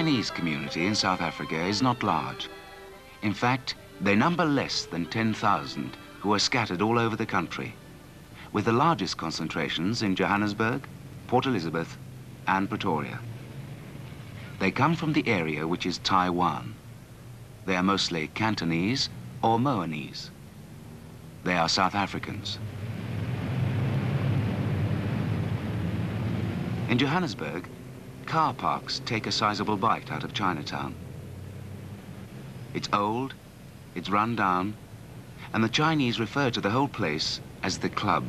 Chinese community in South Africa is not large. In fact, they number less than 10,000 who are scattered all over the country, with the largest concentrations in Johannesburg, Port Elizabeth, and Pretoria. They come from the area which is Taiwan. They are mostly Cantonese or Moanese. They are South Africans. In Johannesburg, car parks take a sizable bite out of Chinatown. It's old, it's run down, and the Chinese refer to the whole place as the club.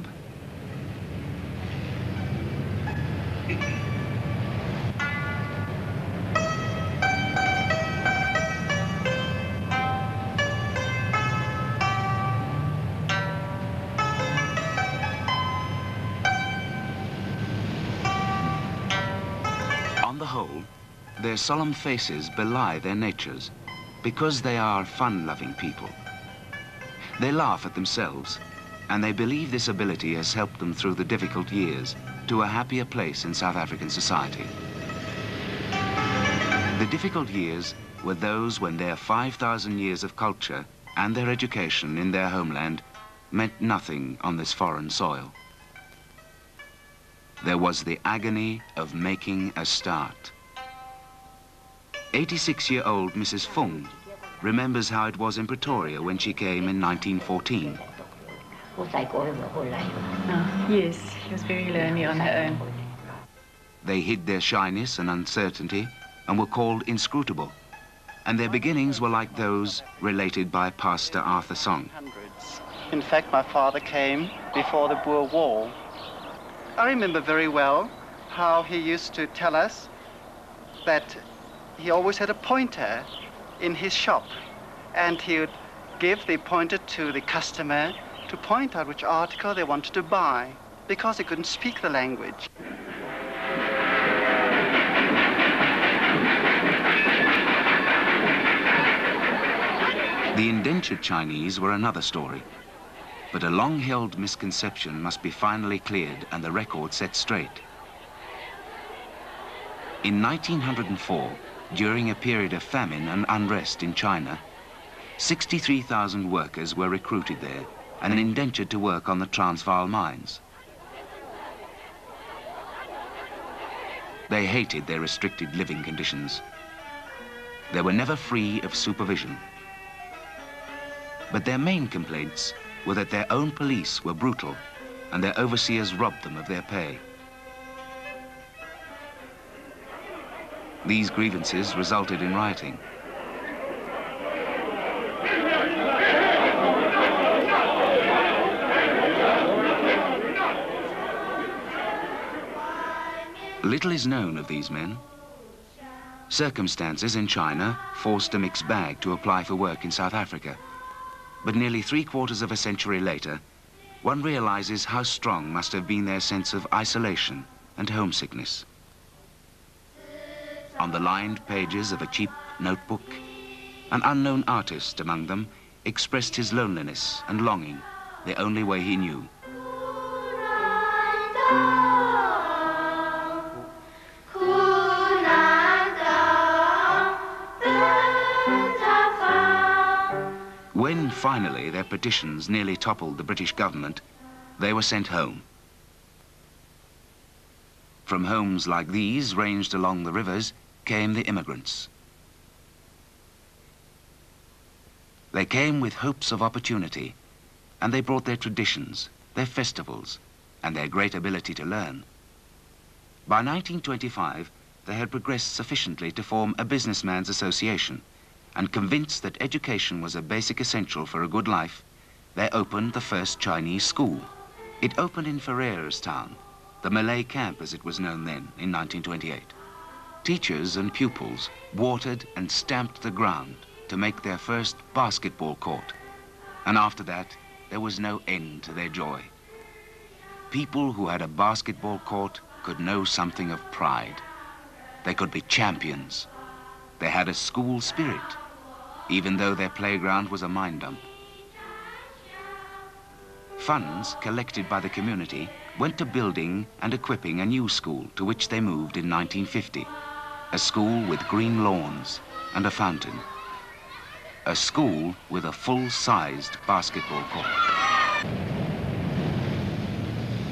On the whole, their solemn faces belie their natures because they are fun-loving people. They laugh at themselves, and they believe this ability has helped them through the difficult years to a happier place in South African society. The difficult years were those when their 5,000 years of culture and their education in their homeland meant nothing on this foreign soil. There was the agony of making a start. 86-year-old Mrs. Fung remembers how it was in Pretoria when she came in 1914. Yes, she was very lonely on her own. They hid their shyness and uncertainty and were called inscrutable. And their beginnings were like those related by Pastor Arthur Song. In fact, my father came before the Boer War. I remember very well how he used to tell us that he always had a pointer in his shop, and he would give the pointer to the customer to point out which article they wanted to buy, because he couldn't speak the language. The indentured Chinese were another story, but a long-held misconception must be finally cleared and the record set straight. In 1904, during a period of famine and unrest in China, 63,000 workers were recruited there and indentured to work on the Transvaal mines. They hated their restricted living conditions. They were never free of supervision. But their main complaints were that their own police were brutal and their overseers robbed them of their pay. These grievances resulted in rioting. Little is known of these men. Circumstances in China forced a mixed bag to apply for work in South Africa. But nearly 3/4 of a century later, one realizes how strong must have been their sense of isolation and homesickness. On the lined pages of a cheap notebook, an unknown artist among them expressed his loneliness and longing the only way he knew. When finally their petitions nearly toppled the British government, they were sent home. From homes like these, ranged along the rivers, came the immigrants. They came with hopes of opportunity, and they brought their traditions, their festivals, and their great ability to learn. By 1925, they had progressed sufficiently to form a businessman's association, and convinced that education was a basic essential for a good life, they opened the first Chinese school. It opened in Ferreirastown, the Malay camp as it was known then, in 1928. Teachers and pupils watered and stamped the ground to make their first basketball court. And after that, there was no end to their joy. People who had a basketball court could know something of pride. They could be champions. They had a school spirit, even though their playground was a mine dump. Funds collected by the community went to building and equipping a new school, to which they moved in 1950. A school with green lawns and a fountain. A school with a full-sized basketball court.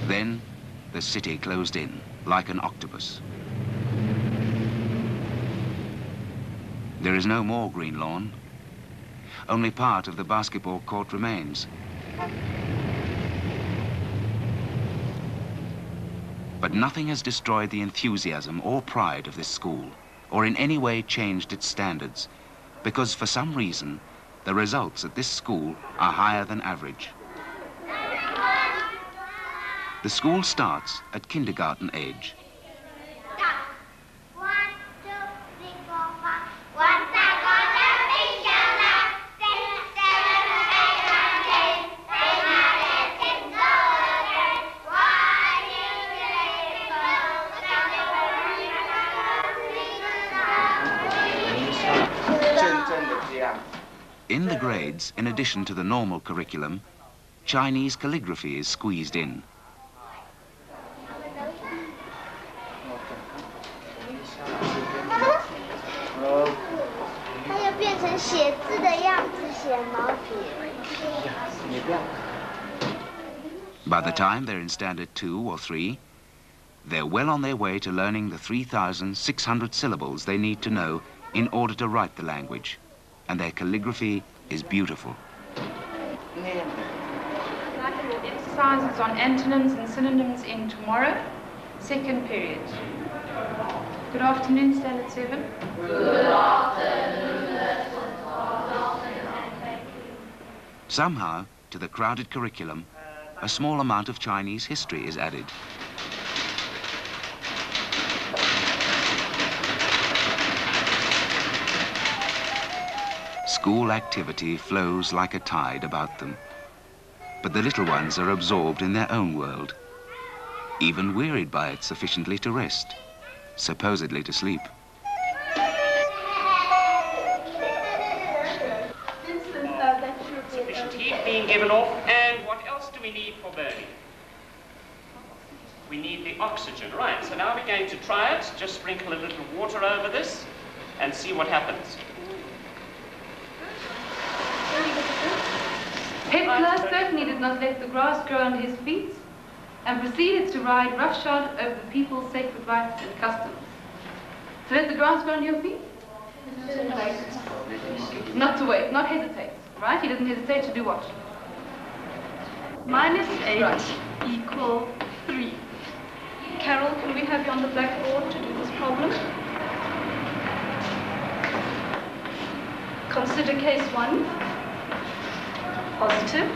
Then the city closed in like an octopus. There is no more green lawn. Only part of the basketball court remains. But nothing has destroyed the enthusiasm or pride of this school, or in any way changed its standards, because for some reason, the results at this school are higher than average. The school starts at kindergarten age. In the grades, in addition to the normal curriculum, Chinese calligraphy is squeezed in. By the time they're in standard 2 or 3, they're well on their way to learning the 3,600 syllables they need to know in order to write the language. And their calligraphy is beautiful. Exercises on antonyms and synonyms in tomorrow, second period. Good afternoon, Standard 7. Good afternoon. Somehow, to the crowded curriculum, a small amount of Chinese history is added. School activity flows like a tide about them, but the little ones are absorbed in their own world, even wearied by it sufficiently to rest, supposedly to sleep. Sufficient heat being given off, and what else do we need for burning? We need the oxygen, right? So now we're going to try it. Just sprinkle a little water over this and see what happens. Hitler certainly did not let the grass grow under his feet and proceeded to ride roughshod over the people's sacred rights and customs. To let the grass grow under your feet? Not to wait, not hesitate, right? He didn't hesitate to do what? -8 equal 3. Carol, can we have you on the blackboard to do this problem? Consider case 1. Positive.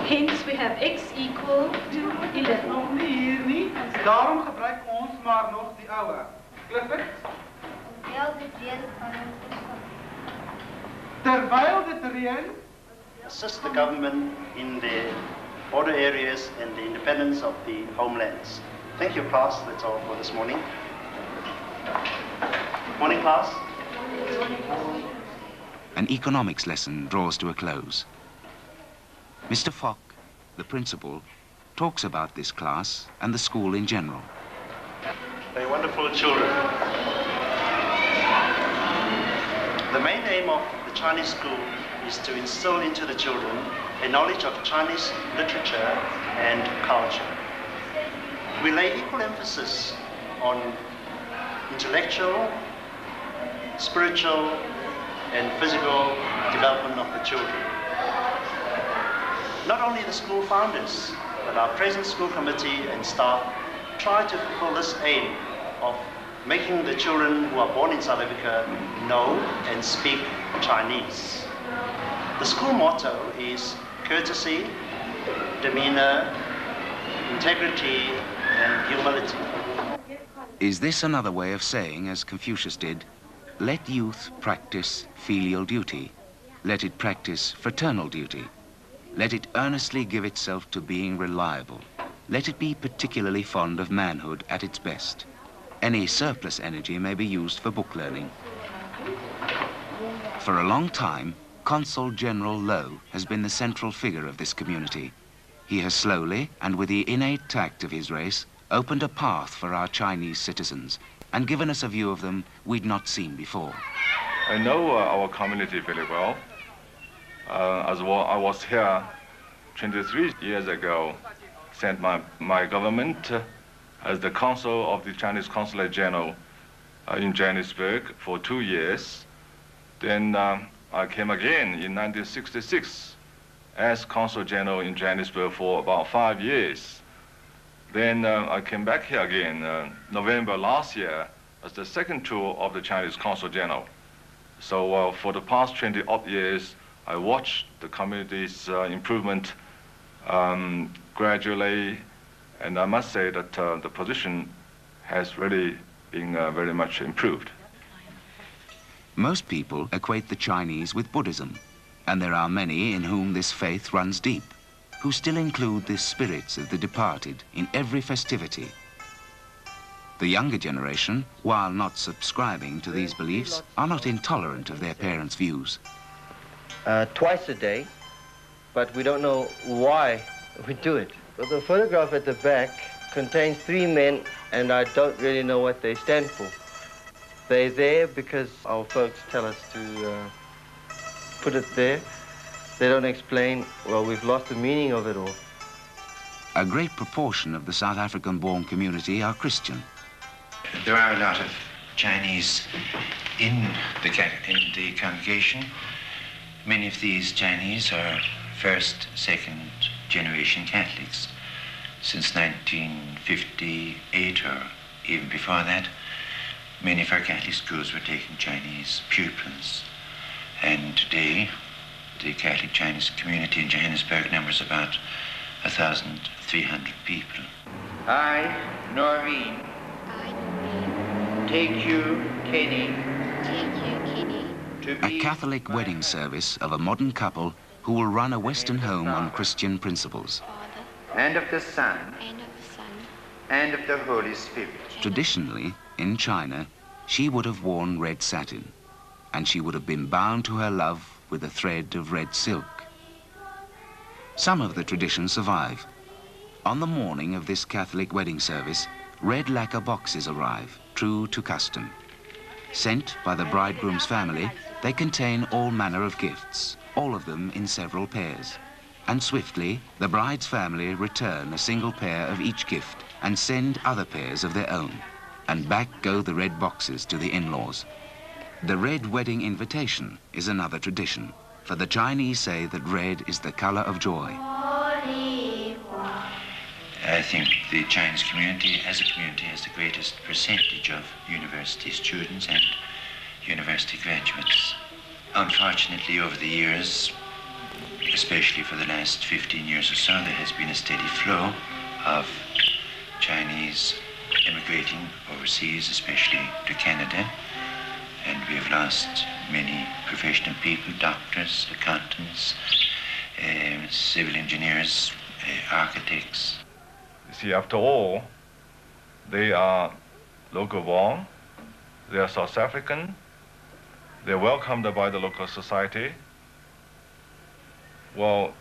Hence we have x equal to 11. Hier niet. Daarom gebruik ons maar nog die oude. Clifford? Terwijl dit reën, assist the government in the border areas and the independence of the homelands. Thank you, class. That's all for this morning. Morning, class. An economics lesson draws to a close. Mr. Fock, the principal, talks about this class and the school in general. They're wonderful children. The main aim of the Chinese school is to instill into the children a knowledge of Chinese literature and culture. We lay equal emphasis on intellectual, spiritual, and physical development of the children. Not only the school founders, but our present school committee and staff try to fulfill this aim of making the children who are born in South Africa know and speak Chinese. The school motto is courtesy, demeanor, integrity, and humility. Is this another way of saying, as Confucius did, let youth practice filial duty, let it practice fraternal duty, let it earnestly give itself to being reliable, let it be particularly fond of manhood at its best. Any surplus energy may be used for book learning. For a long time, Consul General Low has been the central figure of this community. He has slowly, and with the innate tact of his race, opened a path for our Chinese citizens and given us a view of them we'd not seen before. I know our community very well. As well, I was here 23 years ago, sent my government as the consul of the Chinese Consulate General in Johannesburg for 2 years. Then I came again in 1966 as Consul General in Johannesburg for about 5 years. Then I came back here again November last year as the second tour of the Chinese Consul General. So for the past 20-odd years, I watched the community's improvement gradually, and I must say that the position has really been very much improved. Most people equate the Chinese with Buddhism, and there are many in whom this faith runs deep, who still include the spirits of the departed in every festivity. The younger generation, while not subscribing to these beliefs, are not intolerant of their parents' views. Twice a day, but we don't know why we do it. But the photograph at the back contains 3 men, and I don't really know what they stand for. They're there because our folks tell us to put it there. They don't explain, well, we've lost the meaning of it all. A great proportion of the South African-born community are Christian. There are a lot of Chinese in the congregation. Many of these Chinese are first, second generation Catholics. Since 1958 or even before that, many of our Catholic schools were taking Chinese pupils. And today, the Catholic Chinese community in Johannesburg numbers about 1,300 people. I, Noreen, take you, Kenny, A Catholic wedding service of a modern couple who will run a Western home on Christian principles. and of the Son, and of the Holy Spirit. Traditionally, in China, she would have worn red satin, and she would have been bound to her love with a thread of red silk. Some of the traditions survive. On the morning of this Catholic wedding service, red lacquer boxes arrive, true to custom. Sent by the bridegroom's family, they contain all manner of gifts, all of them in several pairs. And swiftly, the bride's family return a single pair of each gift and send other pairs of their own. And back go the red boxes to the in-laws. The red wedding invitation is another tradition, for the Chinese say that red is the color of joy. I think the Chinese community, as a community, has the greatest percentage of university students and university graduates. Unfortunately, over the years, especially for the last 15 years or so, there has been a steady flow of Chinese immigrating overseas, especially to Canada. And we have lost many professional people, doctors, accountants, civil engineers, architects. You see, after all, they are local born, they are South African, they're welcomed by the local society. Well,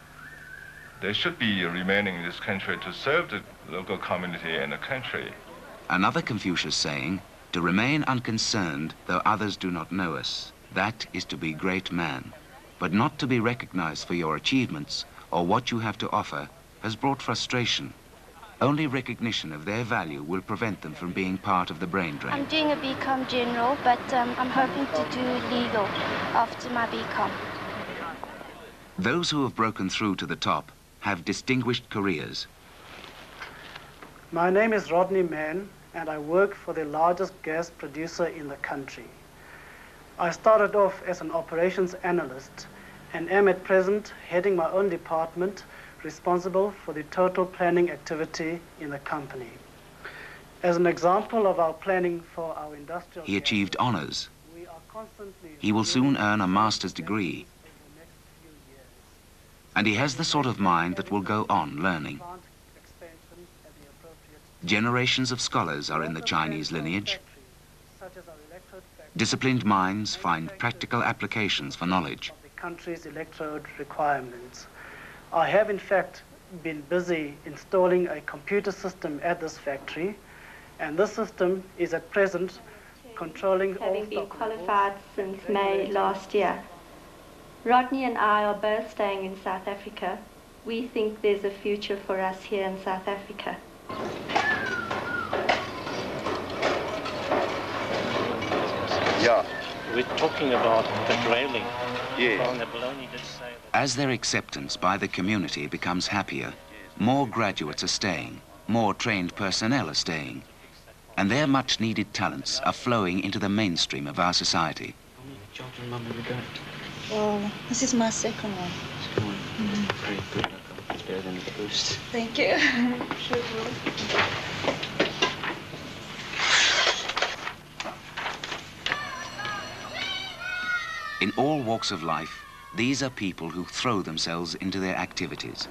they should be remaining in this country to serve the local community and the country. Another Confucius saying, to remain unconcerned though others do not know us, that is to be great man. But not to be recognized for your achievements or what you have to offer has brought frustration. Only recognition of their value will prevent them from being part of the brain drain. I'm doing a BCom general, but I'm hoping to do legal after my BCom. Those who have broken through to the top have distinguished careers. My name is Rodney Mann, and I work for the largest gas producer in the country. I started off as an operations analyst and am at present heading my own department responsible for the total planning activity in the company. As an example of our planning for our industrial... He achieved honors. He will soon earn a master's degree. And he has the sort of mind that will go on learning. Generations of scholars are in the Chinese lineage. Disciplined minds find practical applications for knowledge. The country's electrode requirements. I have, in fact, been busy installing a computer system at this factory, and this system is at present controlling all having been stock qualified since May last year. Rodney and I are both staying in South Africa. We think there's a future for us here in South Africa. Yeah. We're talking about the grayling. Yeah. As their acceptance by the community becomes happier, more graduates are staying, more trained personnel are staying, and their much-needed talents are flowing into the mainstream of our society. How many children, Mum, have you got? Well, this is my second one. Second one? Very good. It's better than the first. Thank you. Sure will. In all walks of life, these are people who throw themselves into their activities.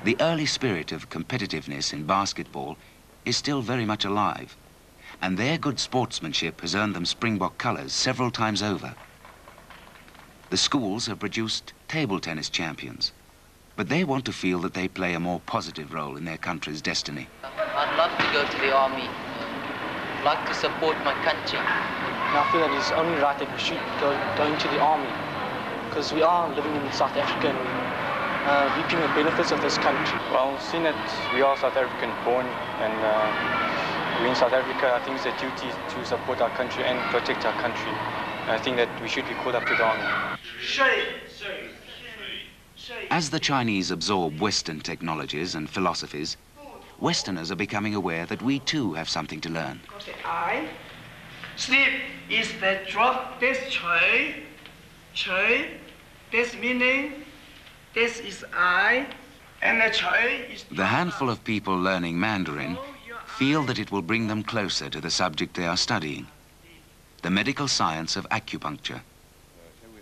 The early spirit of competitiveness in basketball is still very much alive, and their good sportsmanship has earned them Springbok colours several times over. The schools have produced table tennis champions, but they want to feel that they play a more positive role in their country's destiny. I'd love to go to the army. I'd like to support my country. And I feel that it's only right that we should go into the army, because we are living in South Africa and reaping the benefits of this country. Well, seeing that we are South African born and we're in South Africa, I think it's a duty to support our country and protect our country. And I think that we should be called up to the army. As the Chinese absorb Western technologies and philosophies, Westerners are becoming aware that we too have something to learn. I. Sleep is the drop. This chui. This meaning. This is I. And the chui is... The handful of people learning Mandarin feel that it will bring them closer to the subject they are studying, the medical science of acupuncture,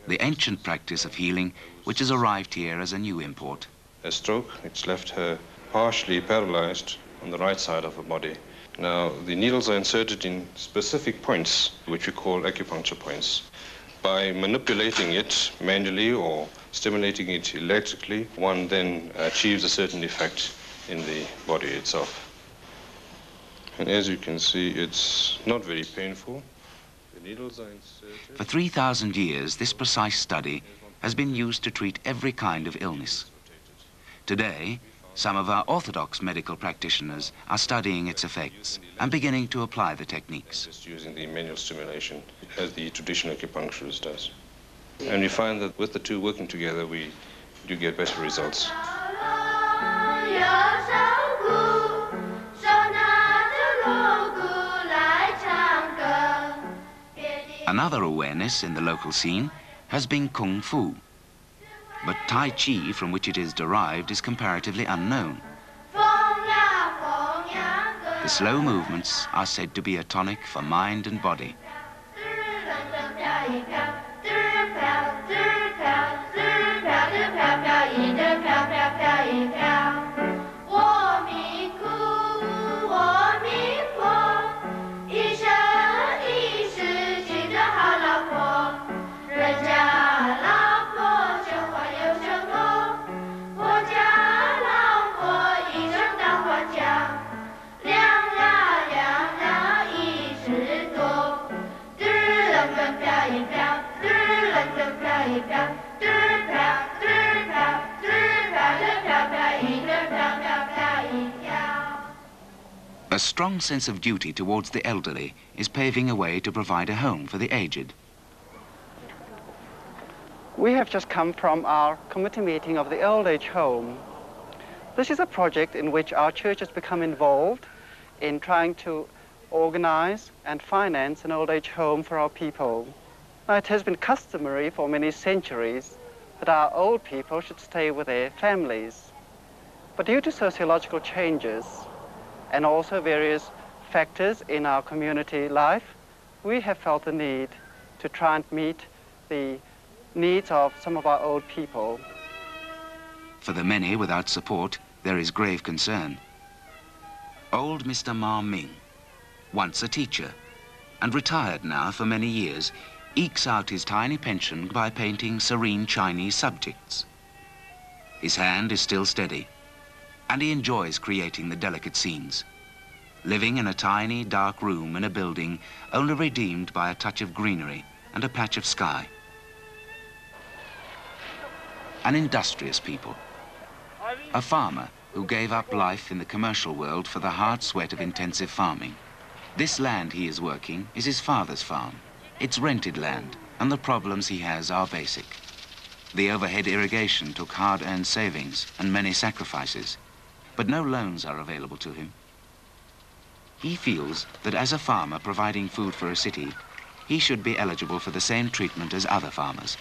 the ancient practice of healing which has arrived here as a new import. A stroke, it's left her partially paralyzed on the right side of her body. Now, the needles are inserted in specific points, which we call acupuncture points. By manipulating it manually or stimulating it electrically, one then achieves a certain effect in the body itself. And as you can see, it's not very painful. The needles are inserted. For 3,000 years, this precise study has been used to treat every kind of illness. Today, some of our orthodox medical practitioners are studying its effects and beginning to apply the techniques. Just using the manual stimulation as the traditional acupuncturist does. And we find that with the two working together, we do get better results. Another awareness in the local scene has been Kung Fu. But Tai Chi, from which it is derived, is comparatively unknown. The slow movements are said to be a tonic for mind and body. A strong sense of duty towards the elderly is paving a way to provide a home for the aged. We have just come from our committee meeting of the old age home. This is a project in which our church has become involved in trying to organize and finance an old age home for our people. Now, it has been customary for many centuries that our old people should stay with their families. But due to sociological changes and also various factors in our community life, we have felt the need to try and meet the needs of some of our old people. For the many without support, there is grave concern. Old Mr. Ma Ming, once a teacher, and retired now for many years, ekes out his tiny pension by painting serene Chinese subjects. His hand is still steady, and he enjoys creating the delicate scenes, living in a tiny, dark room in a building only redeemed by a touch of greenery and a patch of sky. An industrious people, a farmer who gave up life in the commercial world for the hard sweat of intensive farming. This land he is working is his father's farm. It's rented land, and the problems he has are basic. The overhead irrigation took hard-earned savings and many sacrifices, but no loans are available to him. He feels that as a farmer providing food for a city, he should be eligible for the same treatment as other farmers.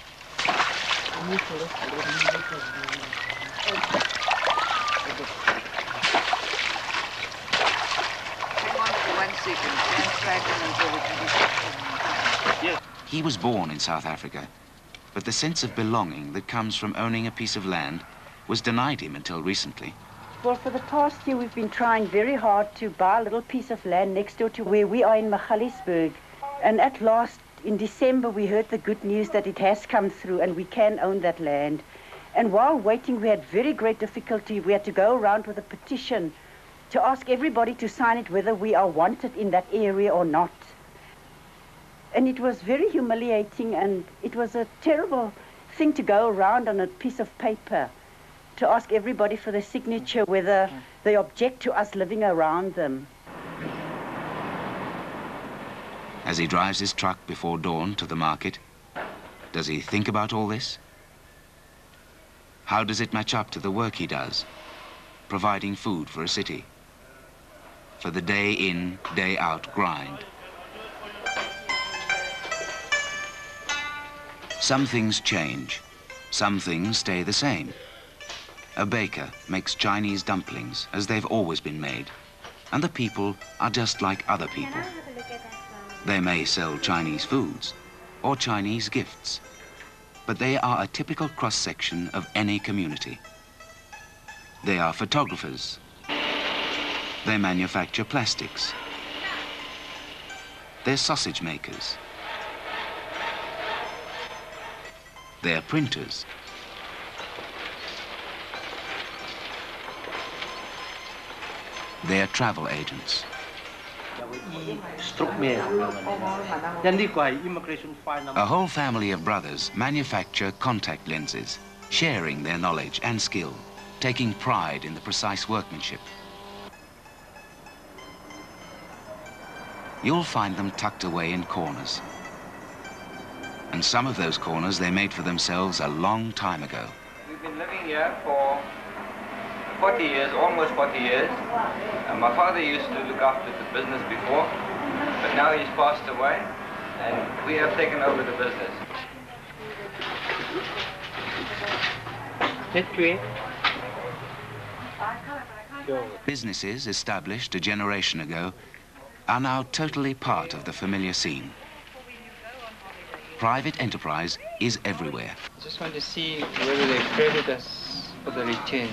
He was born in South Africa, but the sense of belonging that comes from owning a piece of land was denied him until recently. Well, for the past year, we've been trying very hard to buy a little piece of land next door to where we are in Magaliesburg. And at last, in December, we heard the good news that it has come through and we can own that land. And while waiting, we had very great difficulty. We had to go around with a petition to ask everybody to sign it whether we are wanted in that area or not. And it was very humiliating, and it was a terrible thing to go around on a piece of paper to ask everybody for their signature whether they object to us living around them. As he drives his truck before dawn to the market, does he think about all this? How does it match up to the work he does, providing food for a city, for the day in, day out grind? Some things change, some things stay the same. A baker makes Chinese dumplings as they've always been made, and the people are just like other people. They may sell Chinese foods or Chinese gifts, but they are a typical cross-section of any community. They are photographers. They manufacture plastics. They're sausage makers. They're printers. They're travel agents. A whole family of brothers manufacture contact lenses, sharing their knowledge and skill, taking pride in the precise workmanship. You'll find them tucked away in corners. And some of those corners they made for themselves a long time ago. We've been living here for 40 years, almost 40 years. And my father used to look after the business before, but now he's passed away, and we have taken over the business. Businesses established a generation ago are now totally part of the familiar scene. Private enterprise is everywhere. I just want to see whether they credit us for the returns.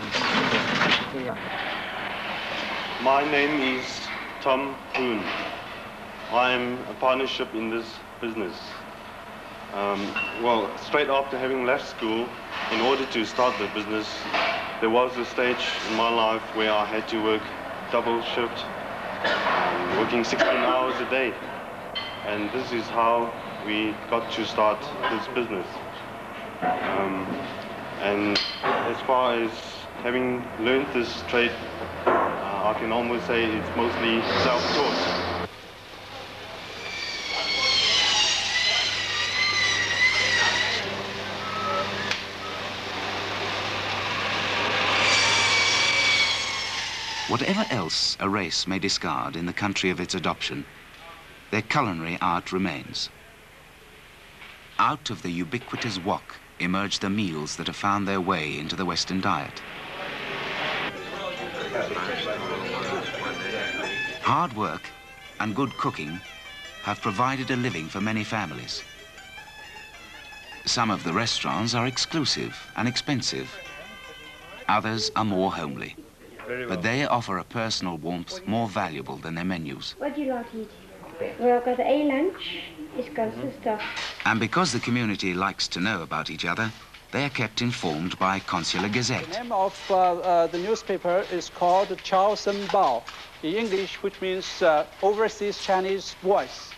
My name is Tom Poon. I'm a partnership in this business. Well, straight after having left school, in order to start the business, there was a stage in my life where I had to work double shift, working 16 hours a day. And this is how we got to start this business. And as far as having learned this trade, I can almost say it's mostly self-taught. Whatever else a race may discard in the country of its adoption, their culinary art remains. Out of the ubiquitous wok emerge the meals that have found their way into the Western diet. Hard work and good cooking have provided a living for many families. Some of the restaurants are exclusive and expensive. Others are more homely, but they offer a personal warmth more valuable than their menus. What do you like to eat? We'll go to A lunch. It's consists of. And because the community likes to know about each other, they are kept informed by Consular Gazette. The name of the newspaper is called Chao Sen Bao, in English, which means Overseas Chinese Voice.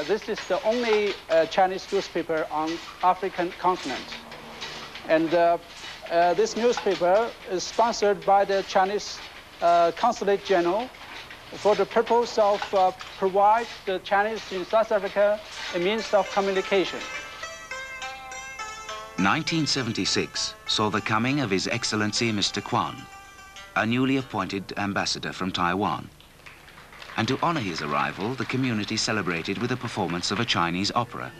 This is the only Chinese newspaper on African continent. And this newspaper is sponsored by the Chinese Consulate General for the purpose of provide the Chinese in South Africa a means of communication. 1976 saw the coming of His Excellency Mr. Kwan, a newly appointed ambassador from Taiwan. And to honor his arrival, the community celebrated with a performance of a Chinese opera.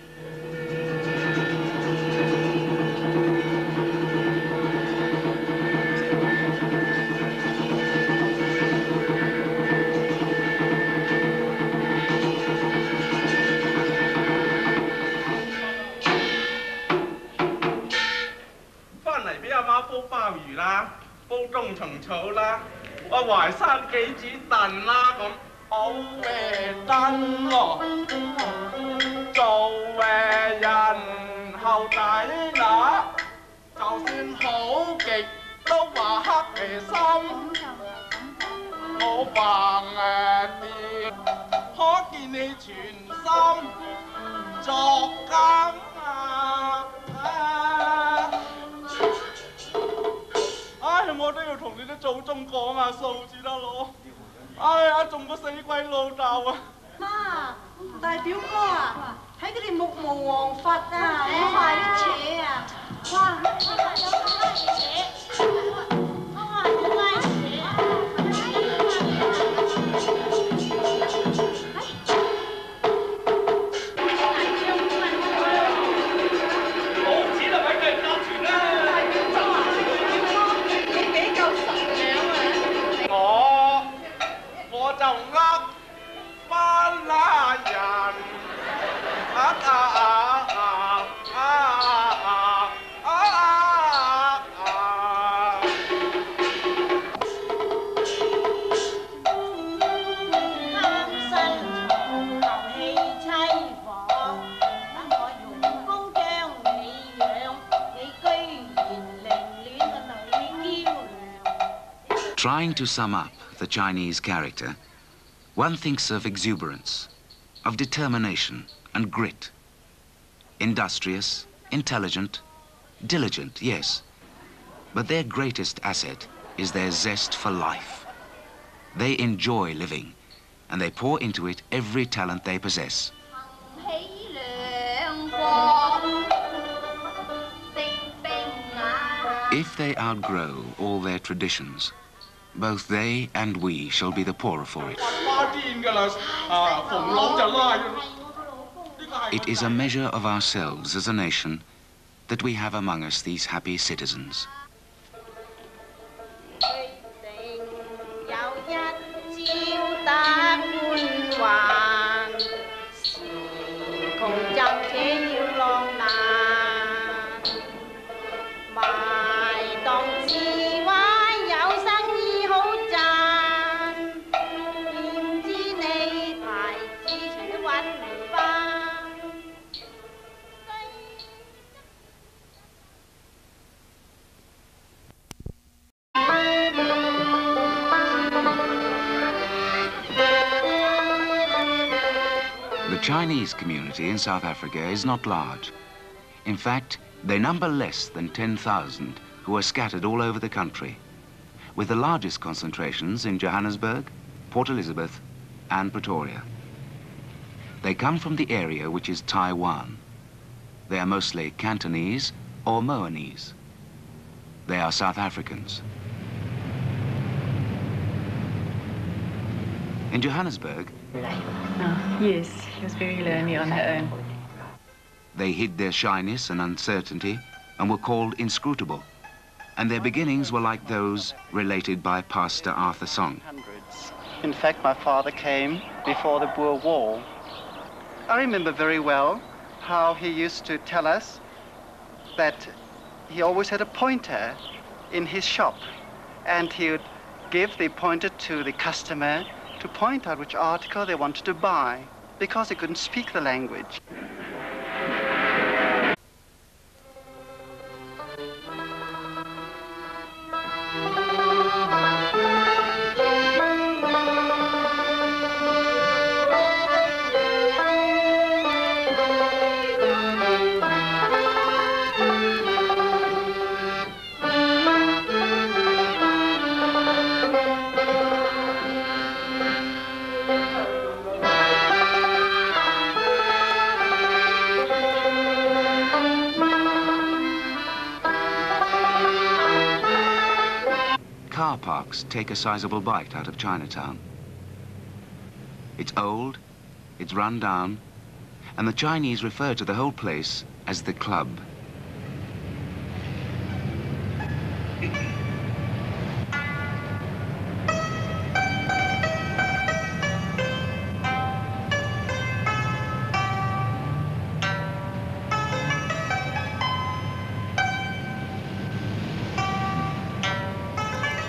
Trying to sum up the Chinese character, one thinks of exuberance, of determination and grit. Industrious, intelligent, diligent, yes. But their greatest asset is their zest for life. They enjoy living, and they pour into it every talent they possess. If they outgrow all their traditions, both they and we shall be the poorer for it. It is a measure of ourselves as a nation that we have among us these happy citizens. The Chinese community in South Africa is not large. In fact, they number less than 10,000 who are scattered all over the country, with the largest concentrations in Johannesburg, Port Elizabeth, and Pretoria. They come from the area which is Taiwan. They are mostly Cantonese or Moanese. They are South Africans. In Johannesburg, yes, she was very lonely on her own. They hid their shyness and uncertainty and were called inscrutable. And their beginnings were like those related by Pastor Arthur Song. In fact, my father came before the Boer War. I remember very well how he used to tell us that he always had a pointer in his shop, and he would give the pointer to the customer, to point out which article they wanted to buy because they couldn't speak the language. Car parks take a sizable bite out of Chinatown. It's old, it's run down, and the Chinese refer to the whole place as the club.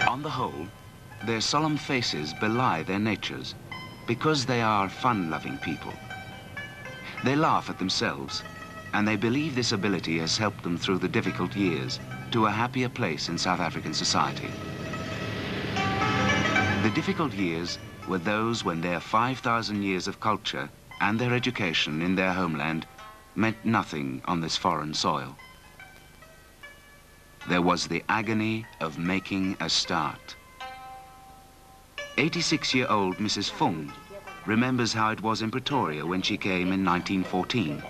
On the whole, their solemn faces belie their natures because they are fun-loving people. They laugh at themselves, and they believe this ability has helped them through the difficult years to a happier place in South African society. The difficult years were those when their 5,000 years of culture and their education in their homeland meant nothing on this foreign soil. There was the agony of making a start. 86-year-old Mrs. Fung remembers how it was in Pretoria when she came in 1914.